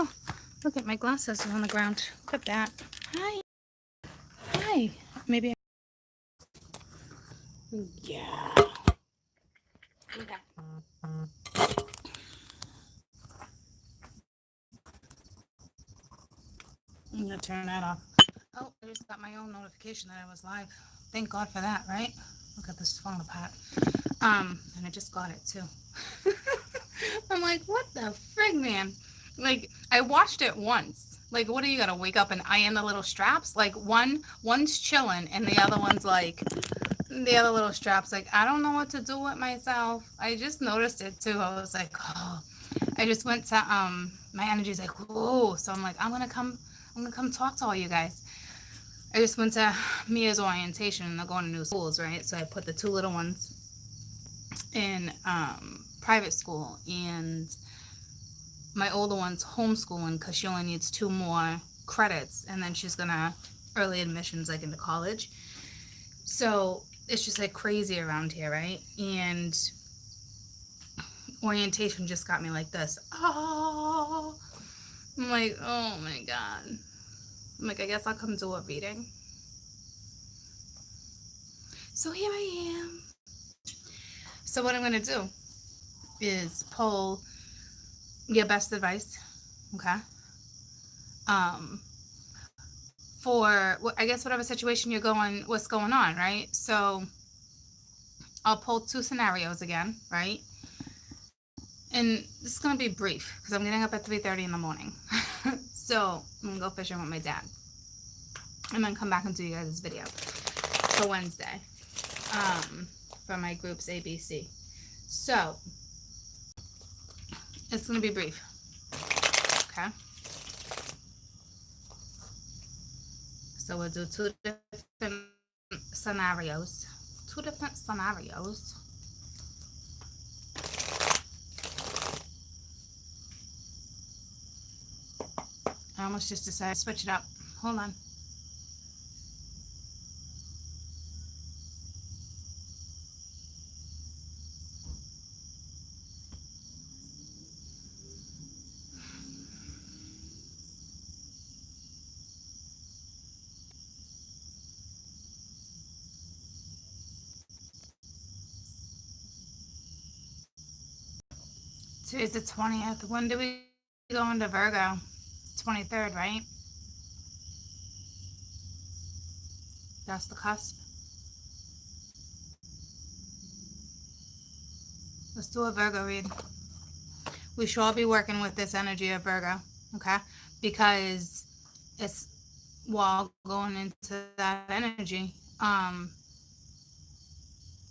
Oh, look at my glasses on the ground. Look at that. Hi. Hi. Maybe. Yeah. Okay. I'm gonna turn that off. Oh, I just got my own notification that I was live. Thank God for that, right? Look at this falling apart. And I just got it too. I'm like, what the frig, man? Like, I watched it once. Like, what are you gonna wake up and iron the little straps? Like, one's chilling, and the other one's like, the other little straps. Like, I don't know what to do with myself. I just noticed it too. I was like, oh. I just went to my energy's like, whoa. So I'm like, I'm gonna come talk to all you guys. I just went to Mia's orientation and they're going to new schools, right? So I put the two little ones in private school, and my older one's homeschooling because she only needs 2 more credits, and then she's gonna early admissions like into college. So it's just like crazy around here, right? And orientation just got me like this. Oh, I'm like, oh my god. I'm like, I guess I'll come do a reading. So here I am. So what I'm gonna do is pull your best advice, okay? Um, for I guess whatever situation you're going, what's going on, right? So I'll pull 2 scenarios again, right? And this is gonna be brief because I'm getting up at 3:30 in the morning. So I'm gonna go fishing with my dad, and then come back and do you guys' video for Wednesday, for my groups ABC. So it's gonna be brief, okay? So we'll do 2 different scenarios. 2 different scenarios. I almost just decided to switch it up. Hold on. Today's the 20th. When do we go into Virgo? 23rd, right? That's the cusp. Let's do a Virgo read. We should all be working with this energy of Virgo, okay? Because it's while going into that energy.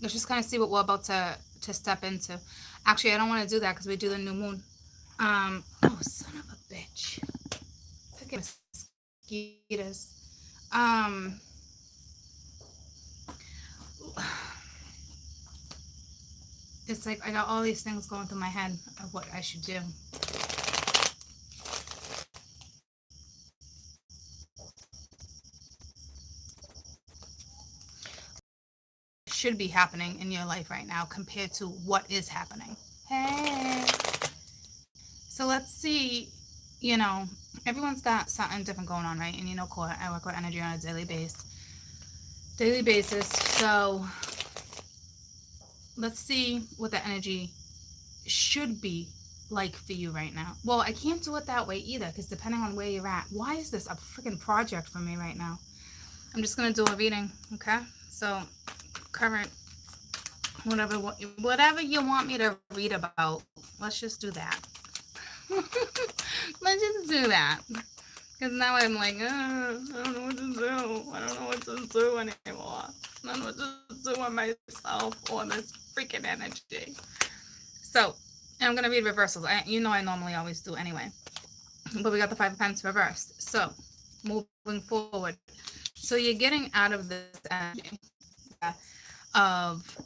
Let's just kind of see what we're about to step into. Actually, I don't want to do that because we do the new moon. Oh, son of a bitch. Freaking mosquitoes. It's like I got all these things going through my head of what I should do. Should be happening in your life right now compared to what is happening. Hey. So let's see, you know, everyone's got something different going on, right? And you know, I work with energy on a daily basis. So let's see what the energy should be like for you right now. Well, I can't do it that way either because depending on where you're at. Why is this a freaking project for me right now? I'm just going to do a reading, okay? So current, whatever you want me to read about, let's just do that. Let's just do that. Because now I'm like, I don't know what to do. I don't know what to do anymore. I don't know what to do with myself or this freaking energy. So, I'm going to read reversals. You know I normally always do anyway. But we got the 5 of Pentacles reversed. So, moving forward. So, you're getting out of this energy of,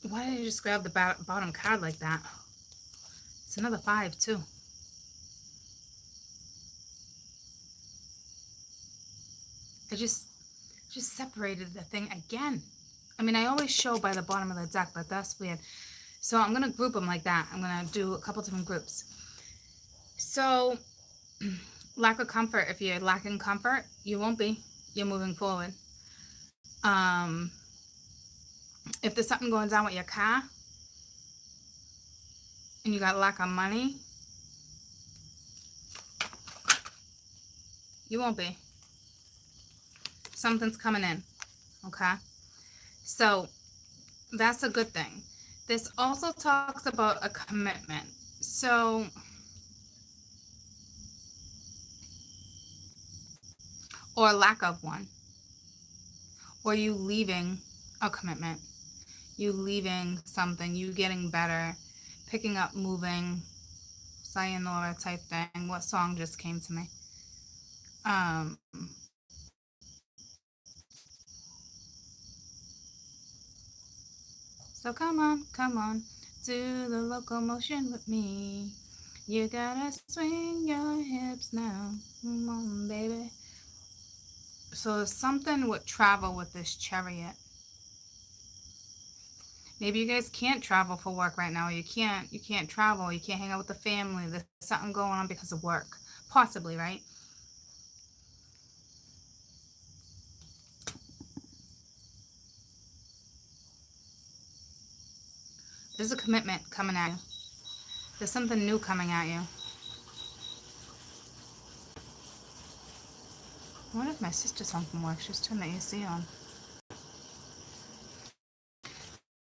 why did you just grab the bottom card like that? It's another 5 too. I just separated the thing again. I mean, I always show by the bottom of the deck, but that's weird. So I'm going to group them like that. I'm going to do a couple different groups. So Lack of comfort. If you're lacking comfort, you won't be. You're moving forward. Um, if there's something going down with your car and you got lack of money, you won't be. Something's coming in. Okay? So that's a good thing. This also talks about a commitment. So, or lack of one, or you leaving a commitment, you leaving something, you getting better, picking up, moving, sayonara type thing. What song just came to me? Um, so come on, do the locomotion with me. You gotta swing your hips now. Come on, baby. So something would travel with this chariot. Maybe you guys can't travel for work right now. You can't travel. You can't hang out with the family. There's something going on because of work. Possibly, right? There's a commitment coming at you. There's something new coming at you. I wonder if my sister's home from work. She's turned the AC on.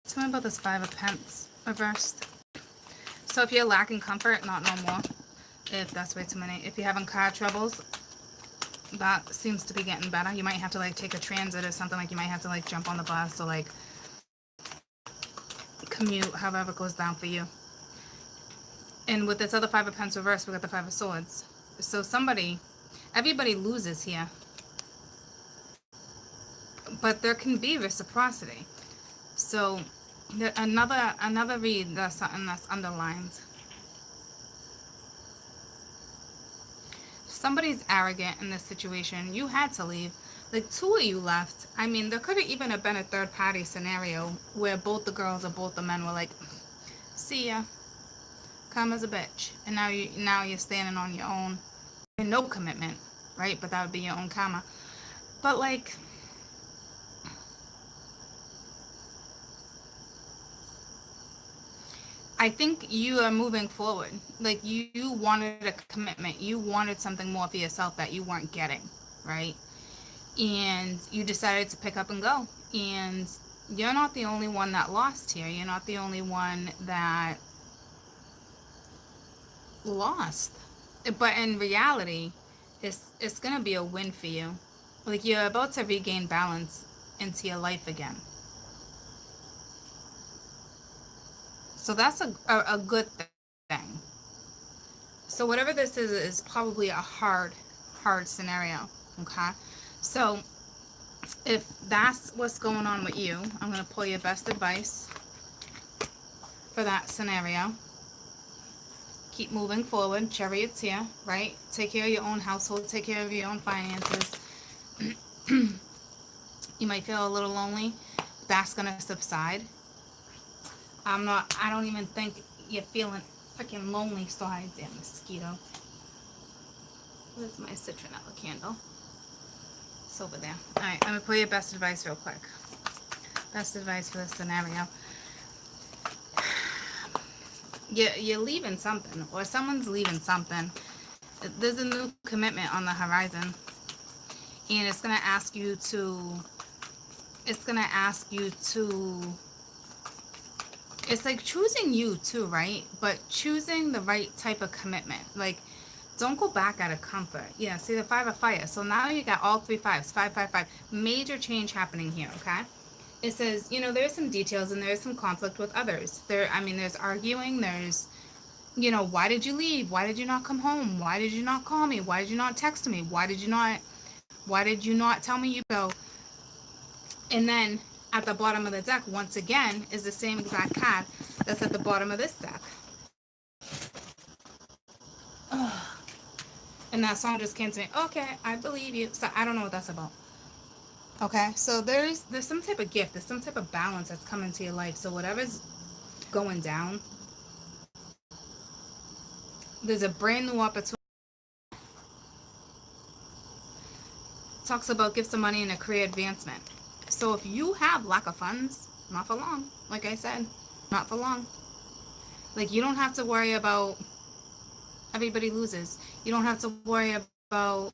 Tell me about this 5 of Pence reversed. So if you're lacking comfort, not no more. If that's way too many. If you're having car troubles, that seems to be getting better. You might have to like take a transit or something. Like you might have to like jump on the bus or like commute, however it goes down for you. And with this other 5 of Pence reversed, we got the 5 of Swords. So everybody loses here. But there can be reciprocity. So another read, that's something that's underlined. Somebody's arrogant in this situation. You had to leave. Like 2 of you left. I mean, there could have even have been a third party scenario where both the girls or both the men were like, see ya, come as a bitch. And now you're standing on your own. And no commitment, right? But that would be your own karma. But like, I think you are moving forward. Like you wanted a commitment. You wanted something more for yourself that you weren't getting, right? And you decided to pick up and go. And you're not the only one that lost here. You're not the only one that lost. But in reality, it's gonna be a win for you. Like you're about to regain balance into your life again. So that's a good thing. So whatever this is probably a hard scenario. Okay. So if that's what's going on with you, I'm going to pull your best advice for that scenario. Keep moving forward. Chariot's here, right? Take care of your own household. Take care of your own finances. You might feel a little lonely. That's going to subside. I don't even think you're feeling freaking lonely. Sorry, damn mosquito. Where's my citronella candle? It's over there. Alright, let me pull your best advice real quick. Best advice for this scenario. You're leaving something, or someone's leaving something. There's a new commitment on the horizon. And it's going to ask you to... It's like choosing you too, right? But choosing the right type of commitment. Like, don't go back out of comfort. Yeah, see the 5 of Fire. So now you got all 3 5s. 5, 5, 5. Major change happening here, okay? It says, there's some details and there's some conflict with others. There's arguing. There's, why did you leave? Why did you not come home? Why did you not call me? Why did you not text me? Why did you not tell me you go? And then at the bottom of the deck, once again, is the same exact card that's at the bottom of this deck. Ugh. And that song just came to me. Okay, I believe you. So I don't know what that's about. Okay, so there's some type of gift. There's some type of balance that's coming to your life. So whatever's going down, there's a brand new opportunity. talks about give some money and a career advancement. So if you have lack of funds, not for long, like I said, not for long. Like, you don't have to worry about everybody loses. You don't have to worry about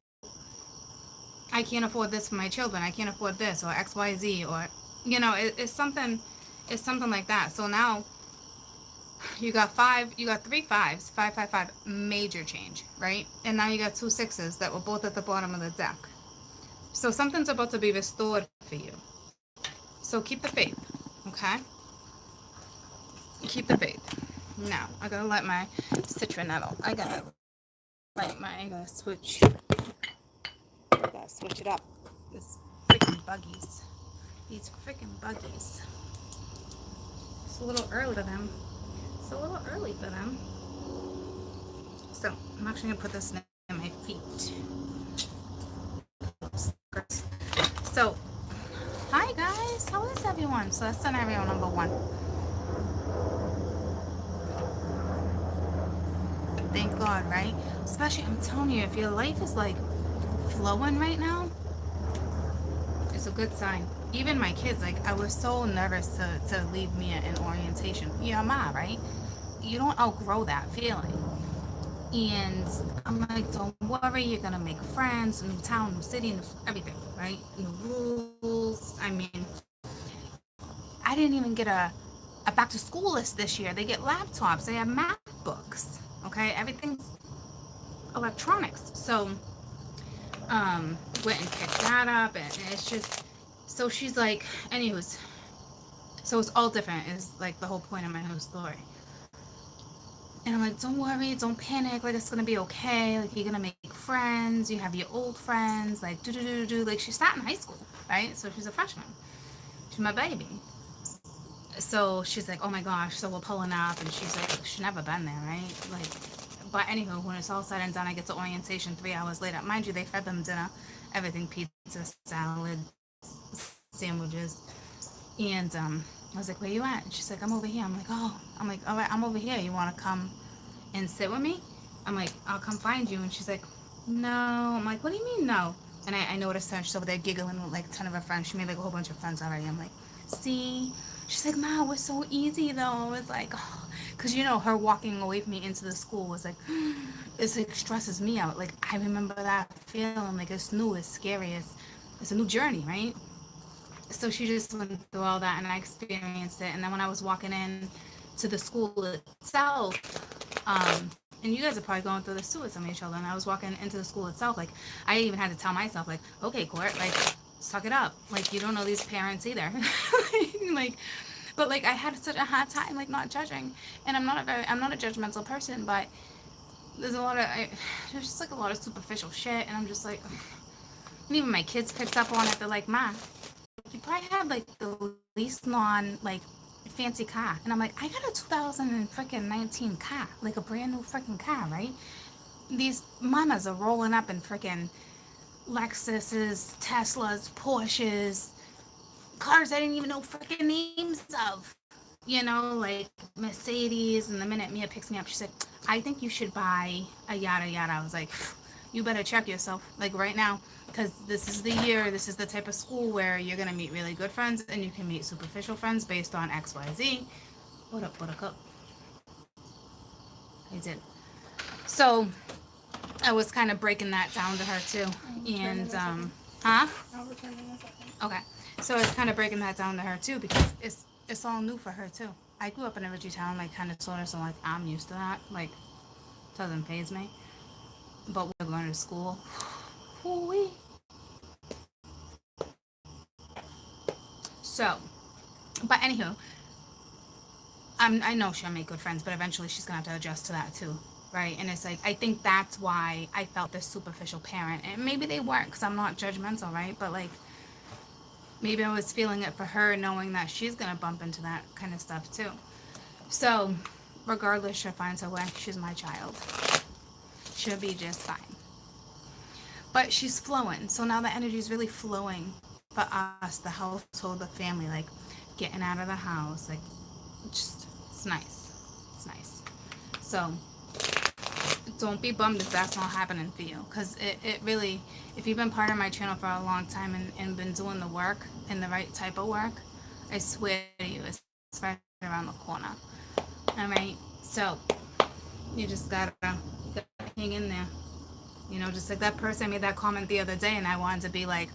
I can't afford this for my children. I can't afford this or XYZ or it's something like that. So now you got three fives, 555, major change, right? And now you got two sixes that were both at the bottom of the deck. So something's about to be restored for you. So keep the faith, okay? Keep the faith. Now, I gotta light my citronetto. I gotta switch it up. These freaking buggies. These freaking buggies. It's a little early for them. So, I'm actually gonna put this in my feet. So, hi guys, how is everyone? So that's scenario number 1. Thank God, right? Especially, I'm telling you, if your life is like flowing right now, it's a good sign. Even my kids, like, I was so nervous to leave Mia in orientation. Yeah, Ma, right? You don't outgrow that feeling. And I'm like, don't worry, you're gonna make friends, new town, new city, new everything, right? New rules. I mean, I didn't even get a back to school list this year. They get laptops, they have MacBooks, okay? Everything's electronics. So, went and picked that up, and it's just, so she's like, anyways, so it's all different, is like the whole point of my whole story. And I'm like, don't worry, don't panic, like, it's gonna be okay, like, you're gonna make friends, you have your old friends, like, like, she's starting high school, right? So she's a freshman. She's my baby. So she's like, oh my gosh, so we're pulling up, and she's like, she's never been there, right? Like, but anywho, when it's all said and done, I get to orientation 3 hours later. Mind you, they fed them dinner, everything, pizza, salad, sandwiches. And I was like, where you at? And she's like, I'm over here. I'm like, all right, I'm over here. You want to come and sit with me? I'm like, I'll come find you. And she's like, no. I'm like, what do you mean no? And I noticed her. She's over there giggling with like 10 of her friends. She made like a whole bunch of friends already. I'm like, see? She's like, Ma, we're so easy though. It's like, oh. Because, her walking away from me into the school was like, it's like stresses me out. Like, I remember that feeling. Like, it's new, it's scary, it's a new journey, right? So she just went through all that, and I experienced it. And then when I was walking in to the school itself, and you guys are probably going through this too with some of your children. I was walking into the school itself, like, I even had to tell myself, like, okay, Court, like, suck it up. Like, you don't know these parents either. Like, but like, I had such a hard time, like, not judging. And I'm not a judgmental person, but there's just like a lot of superficial shit, and I'm just like, ugh. And even my kids picked up on it. They're like, Ma, you probably have like the least like fancy car. And I'm like, I got a 2019 car, like a brand new freaking car, right? These mamas are rolling up in freaking Lexuses, Teslas, Porsches, cars I didn't even know freaking names of. Like Mercedes. And the minute Mia picks me up, she's like, I think you should buy a yada yada. I was like, you better check yourself, like, right now, because this is the year, this is the type of school where you're going to meet really good friends, and you can meet superficial friends based on XYZ. What up, buttercup? I did. So I was kind of breaking that down to her too. And huh? I'll return in a second. Okay. So it's kind of breaking that down to her too, because it's all new for her too. I grew up in a ritzy town, like, kind of sort of, so like, I'm used to that. Like, doesn't faze me. But we're going to school. Hoo-wee. So, but anywho, I know she'll make good friends, but eventually she's gonna have to adjust to that too, right? And it's like, I think that's why I felt this superficial parent, and maybe they weren't, because I'm not judgmental, right? But like, maybe I was feeling it for her, knowing that she's gonna bump into that kind of stuff too. So, regardless, she finds her way. She's my child. She'll be just fine. But she's flowing. So now the energy is really flowing for us, the household, the family, like, getting out of the house, like, just, it's nice. It's nice. So, don't be bummed if that's not happening for you, because it really, if you've been part of my channel for a long time and been doing the work and the right type of work, I swear to you, it's right around the corner. All right, so you just gotta hang in there. You know, just like that person made that comment the other day, and I wanted to be like,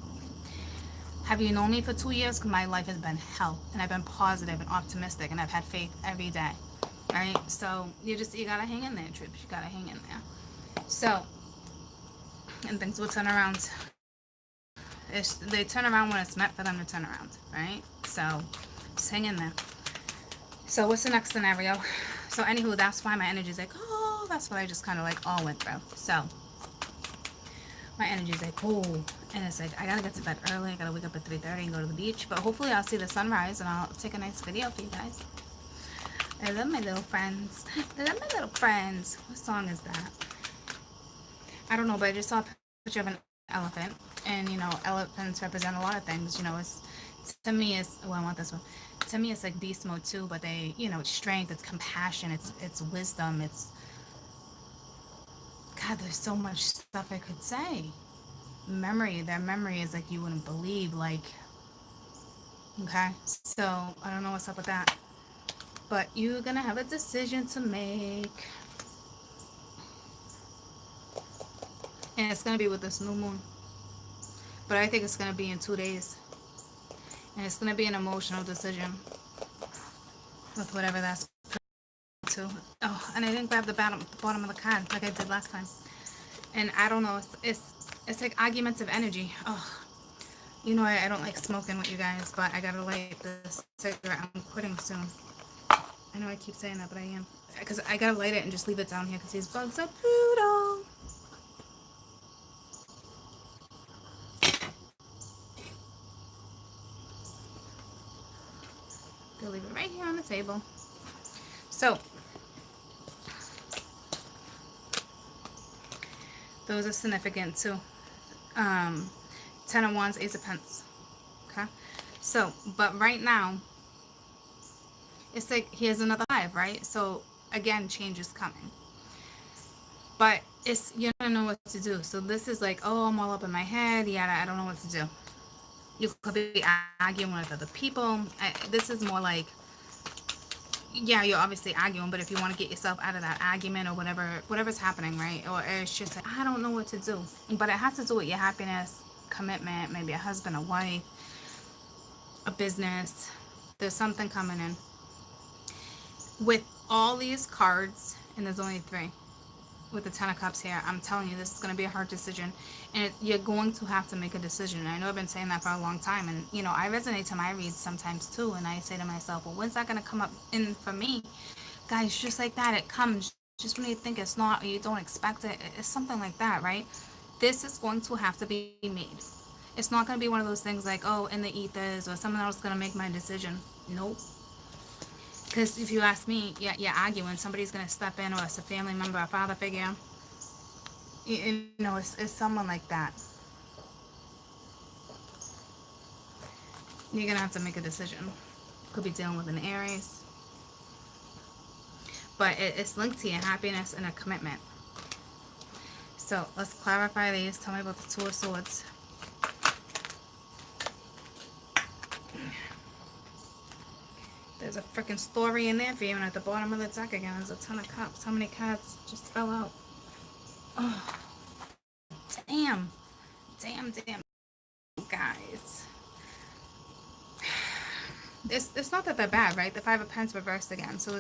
have you known me for 2 years? Because my life has been hell, and I've been positive and optimistic, and I've had faith every day. All right, so you gotta hang in there, troops. You gotta hang in there. So, and things will turn around. They turn around when it's meant for them to turn around, right? So, just hang in there. So, what's the next scenario? So, anywho, that's why my energy is like, oh, that's what I just kind of like all went through. So, my energy is like, oh, and it's like, I gotta get to bed early. I gotta wake up at 3:30 and go to the beach. But hopefully, I'll see the sunrise and I'll take a nice video for you guys. I love my little friends. I love my little friends. What song is that? I don't know, but I just saw a picture of an elephant. And, you know, elephants represent a lot of things. You know, to me, oh, I want this one. To me, it's like beast mode too, but they, you know, it's strength, it's compassion, it's wisdom, it's, God, there's so much stuff I could say. Their memory is like you wouldn't believe, like, okay? So, I don't know what's up with that. But you're gonna have a decision to make. And it's gonna be with this new moon. But I think it's gonna be in 2 days. And it's gonna be an emotional decision. With whatever that's to. Oh, and I didn't grab the bottom of the card like I did last time. And I don't know, it's like arguments of energy. Oh, you know I don't like smoking with you guys, but I gotta light this cigarette. I'm quitting soon. I know I keep saying that, but I am. Because I gotta light it and just leave it down here because these bugs are brutal. Gonna leave it right here on the table. So, those are significant too. 10 of Wands, Ace of Pence. Okay? So, but right now, it's like he has another 5, right? So, again, change is coming. But you don't know what to do. So this is like, oh, I'm all up in my head. Yeah, I don't know what to do. You could be arguing with other people. This is more like, yeah, you're obviously arguing, but if you want to get yourself out of that argument or whatever's happening, right? Or it's just like, I don't know what to do. But it has to do with your happiness, commitment, maybe a husband, a wife, a business. There's something coming in. With all these cards, and there's only 3, with the 10 of Cups here, I'm telling you, this is going to be a hard decision. And you're going to have to make a decision. And I know I've been saying that for a long time. And, you know, I resonate to my reads sometimes too. And I say to myself, well, when's that going to come up in for me? Guys, just like that, it comes. Just when you think it's not or you don't expect it, it's something like that, right? This is going to have to be made. It's not going to be one of those things like, oh, in the ethers or someone else going to make my decision. Nope. Because if you ask me, yeah, you're arguing, somebody's going to step in, or it's a family member, a father figure. You know, it's someone like that. You're going to have to make a decision. Could be dealing with an Aries. But it's linked to your happiness and a commitment. So let's clarify these. Tell me about the 2 of Swords. There's a freaking story in there for you, and at the bottom of the deck again, there's a ton of cups. How many cards just fell out? Oh, damn. Damn. Guys. It's not that they're bad, right? The 5 of Pence reversed again. So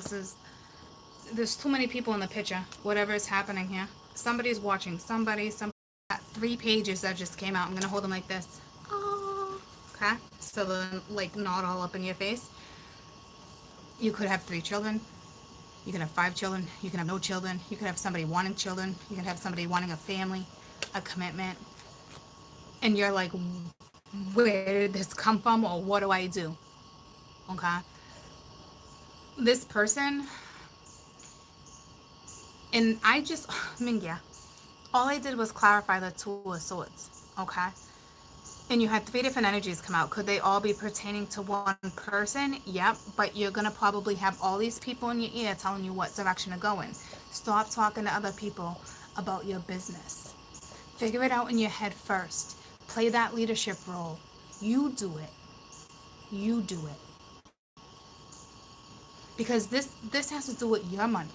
there's too many people in the picture. Whatever is happening here. Somebody's watching. Somebody. 3 pages that just came out. I'm going to hold them like this. Oh. Okay? So they're like not all up in your face. You could have 3 children. You can have 5 children. You can have no children. You could have somebody wanting children. You can have somebody wanting a family, a commitment. And you're like, where did this come from, or what do I do? Okay? This person, and yeah, all I did was clarify the 2 of Swords. Okay? And you had 3 different energies come out. Could they all be pertaining to one person? Yep. But you're going to probably have all these people in your ear telling you what direction to go in. Stop talking to other people about your business. Figure it out in your head first. Play that leadership role. You do it. You do it. Because this has to do with your money.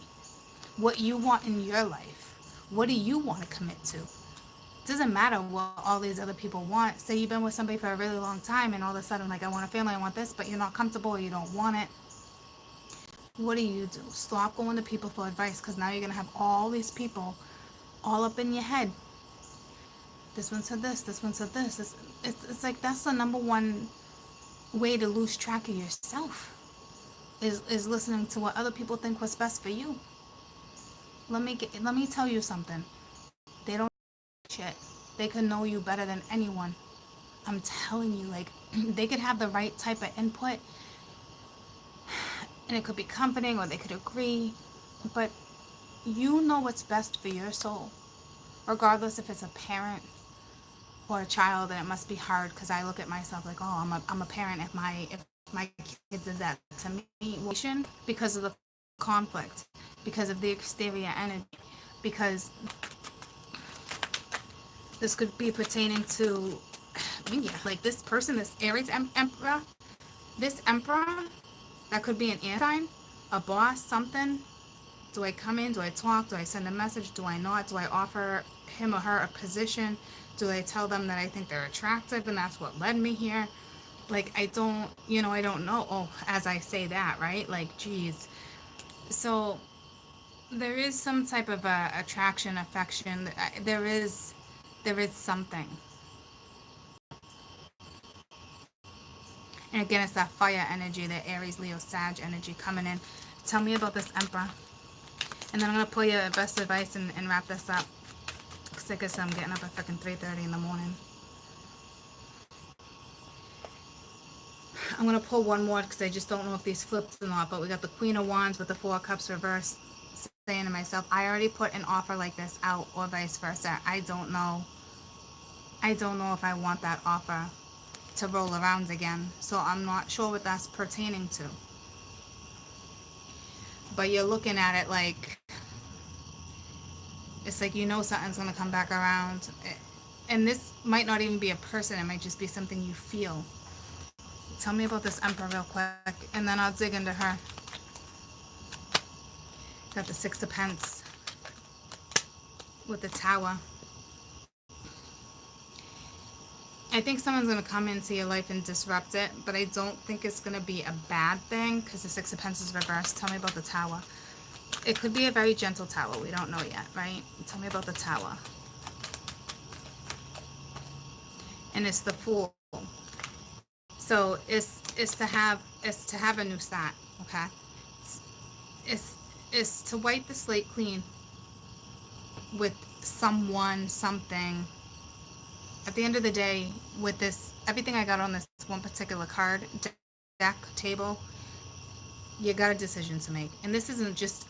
What you want in your life. What do you want to commit to? It doesn't matter what all these other people want. Say you've been with somebody for a really long time and all of a sudden, like, I want a family, I want this, but you're not comfortable or you don't want it. What do? Stop going to people for advice, because now you're going to have all these people all up in your head. This one said this one said this. It's like that's the number one way to lose track of yourself, is listening to what other people think was best for you. Let me tell you something. They don't shit. They could know you better than anyone. I'm telling you, like, they could have the right type of input, and it could be comforting or they could agree, but you know what's best for your soul, regardless if it's a parent or a child. And it must be hard, because I look at myself like, oh, I'm a parent. If my kid did that to me, because of the conflict, because of the exterior energy, because this could be pertaining to, yeah, like this person, this Aries emperor, this emperor, that could be an air sign, a boss, something. Do I come in? Do I talk? Do I send a message? Do I not? Do I offer him or her a position? Do I tell them that I think they're attractive and that's what led me here? Like, I don't know. Oh, as I say that, right? Like, geez. So there is some type of attraction, affection. There is something. And again, it's that fire energy, the Aries, Leo, Sag energy coming in. Tell me about this Emperor. And then I'm going to pull your best advice and wrap this up. Because like I said, I'm getting up at freaking 3:30 in the morning. I'm going to pull one more, because I just don't know if these flipped or not. But we got the Queen of Wands with the Four Cups reversed. Saying to myself, I already put an offer like this out, or vice versa. I don't know if I want that offer to roll around again. So I'm not sure what that's pertaining to. But you're looking at it like, it's like, something's going to come back around. And this might not even be a person. It might just be something you feel. Tell me about this Emperor real quick, and then I'll dig into her. Got the Six of Pentacles with the Tower. I think someone's going to come into your life and disrupt it, but I don't think it's going to be a bad thing, because the Six of Pentacles is reversed. Tell me about the Tower. It could be a very gentle Tower. We don't know yet, right? Tell me about the Tower. And it's the Fool. So it's to have a new start, okay? It's to wipe the slate clean with someone, something. At the end of the day, with this, everything I got on this one particular card, deck, table, you got a decision to make. And this isn't just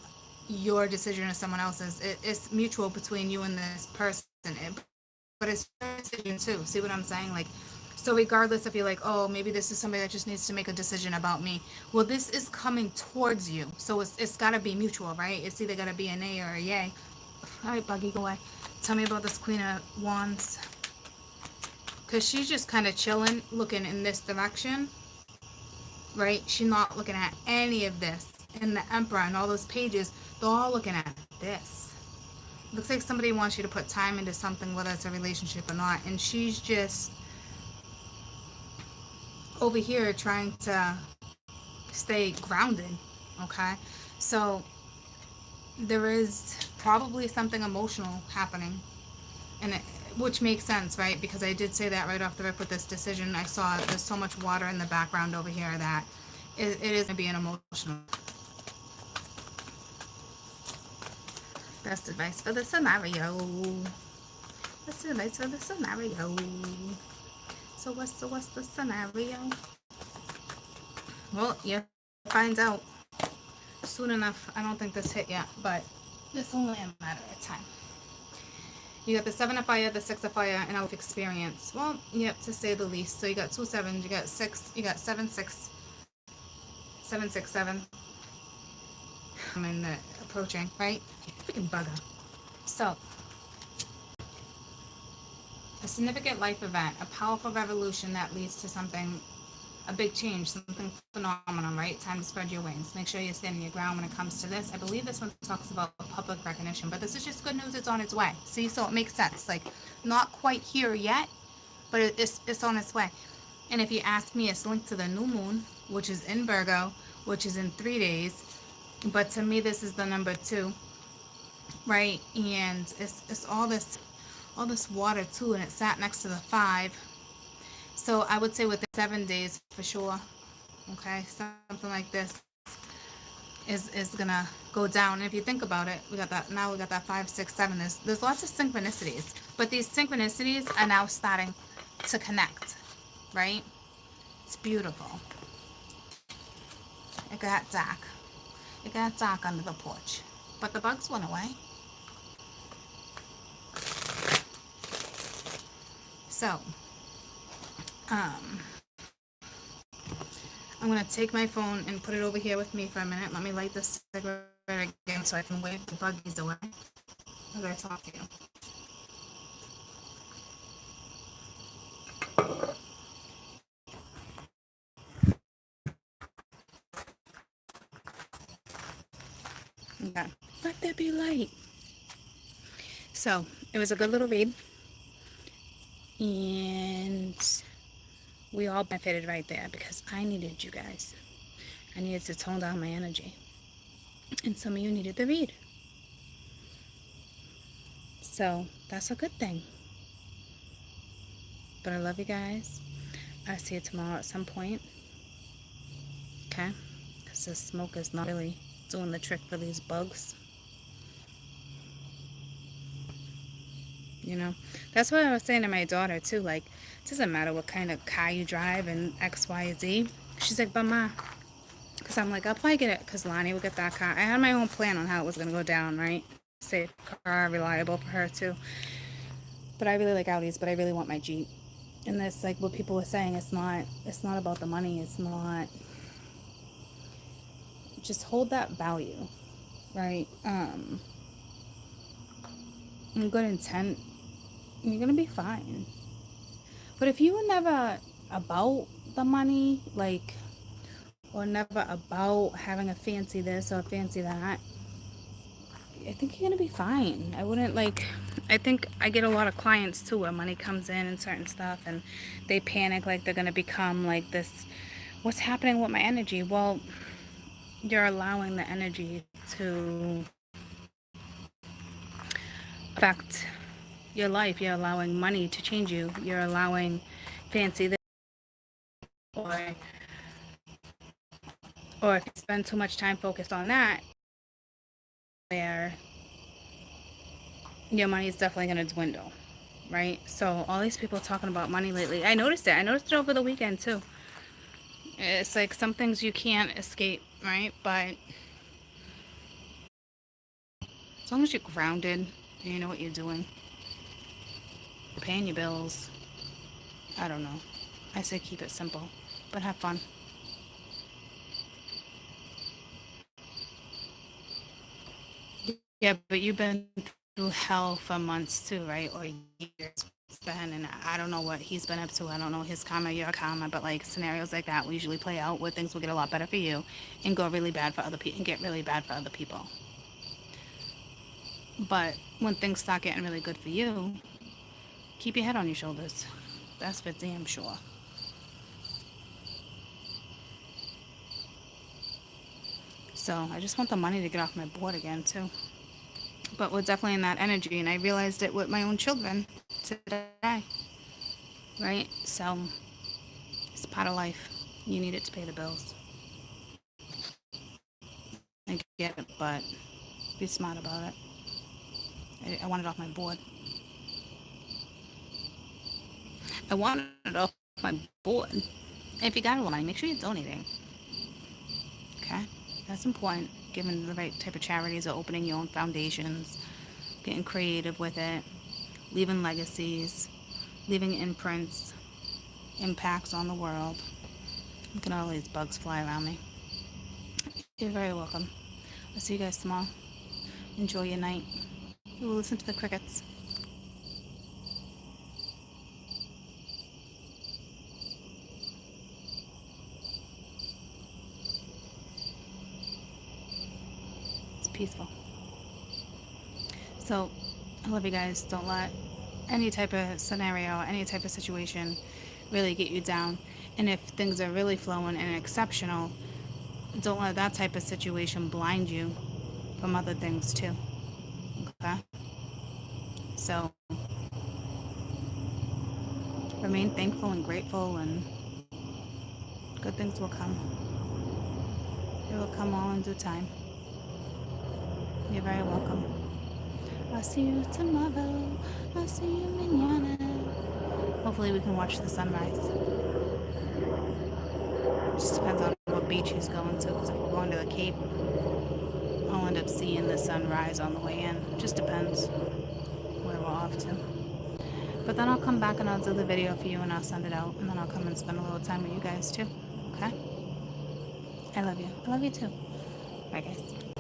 your decision or someone else's. It's mutual between you and this person. But it's your decision too. See what I'm saying? Like, so regardless if you're like, oh, maybe this is somebody that just needs to make a decision about me. Well, this is coming towards you. So it's got to be mutual, right? It's either got to be a nay or a yay. All right, Buggy, go away. Tell me about this Queen of Wands. Because she's just kind of chilling, looking in this direction, right? She's not looking at any of this. And the Emperor and all those pages, they're all looking at this. Looks like somebody wants you to put time into something, whether it's a relationship or not. And she's just over here trying to stay grounded, okay? So there is probably something emotional happening. And which makes sense, right? Because I did say that right off the rip with this decision. I saw there's so much water in the background over here that it is going to be an emotional. Best advice for the scenario. Best advice for the scenario. So what's the scenario? Well, you find out soon enough. I don't think this hit yet, but it's only a matter of time. You got the 7 of Fire, the 6 of Fire, and out of experience. Well, yep, to say the least. So you got 2 7s, you got 6, you got 7 6, 7 6 7. I mean, approaching, right? Freaking bugger. So, a significant life event, a powerful revolution that leads to something, a big change, something phenomenal, right? Time to spread your wings. Make sure you're standing your ground when it comes to this. I believe this one talks about public recognition, but this is just good news. It's on its way. See, so it makes sense. Like, not quite here yet, but it's on its way. And if you ask me, it's linked to the new moon, which is in Virgo, which is in 3 days. But to me, this is the number 2, right? And it's all this water too, and it sat next to the 5. So I would say within 7 days for sure. Okay, something like this is gonna go down. And if you think about it, we got that 5, 6, 7. There's lots of synchronicities, but these synchronicities are now starting to connect, right? It's beautiful. It got dark. It got dark under the porch, but the bugs went away. So, I'm going to take my phone and put it over here with me for a minute. Let me light this cigarette again so I can wave the buggies away as I talk to you. Okay, let there be light. So, it was a good little read. And we all benefited right there because I needed you guys. I needed to tone down my energy. And some of you needed the read. So that's a good thing. But I love you guys. I'll see you tomorrow at some point. Okay? Because the smoke is not really doing the trick for these bugs. You know? That's what I was saying to my daughter too. Like, it doesn't matter what kind of car you drive and X, Y, Z. She's like, but Ma, because I'm like, I'll probably get it because Lonnie will get that car. I had my own plan on how it was going to go down, right? Safe car, reliable for her too. But I really like Audis, but I really want my Jeep. And that's like what people were saying. It's not about the money. It's not. Just hold that value, right? In good intent, you're going to be fine. But if you were never about the money, like, or never about having a fancy this or a fancy that, I think you're going to be fine. I wouldn't like, I think I get a lot of clients too where money comes in and certain stuff and they panic like they're going to become like this, what's happening with my energy? Well, you're allowing the energy to affect your life. You're allowing money to change you. You're allowing fancy this, or if you spend too much time focused on that, where your money is definitely going to dwindle, right? So all these people talking about money lately, I noticed it over the weekend too. It's like some things you can't escape, right? But as long as you're grounded and you know what you're doing, you're paying your bills, I don't know, I say keep it simple, but have fun. Yeah, but you've been through hell for months too, right? Or years been, and I don't know what he's been up to. I don't know his karma, your karma, but like scenarios like that will usually play out where things will get a lot better for you and go really bad for other people and get really bad for other people. But when things start getting really good for you, keep your head on your shoulders. That's for damn sure. So I just want the money to get off my board again too. But we're definitely in that energy, and I realized it with my own children today. Right? So it's part of life. You need it to pay the bills. I get it, but be smart about it. I want it off my board. I want it off my board. And if you got a lot of money, make sure you're donating. Okay? That's important. Giving the right type of charities or opening your own foundations. Getting creative with it. Leaving legacies. Leaving imprints. Impacts on the world. Look at all these bugs fly around me. You're very welcome. I'll see you guys tomorrow. enjoy your night. We'll listen to the crickets. It's peaceful. So, I love you guys. Don't let any type of scenario, any type of situation really get you down. And if things are really flowing and exceptional, don't let that type of situation blind you from other things too. Okay? So, remain thankful and grateful, and good things will come. It will come all in due time. You're very welcome. I'll see you tomorrow. I'll see you mañana. Hopefully we can watch the sunrise. It just depends on what beach he's going to, because if we're going to the Cape, I'll end up seeing the sunrise on the way in. Just depends where we're off to. But then I'll come back and I'll do the video for you and I'll send it out, and then I'll come and spend a little time with you guys too. Okay? I love you. I love you too. Bye guys.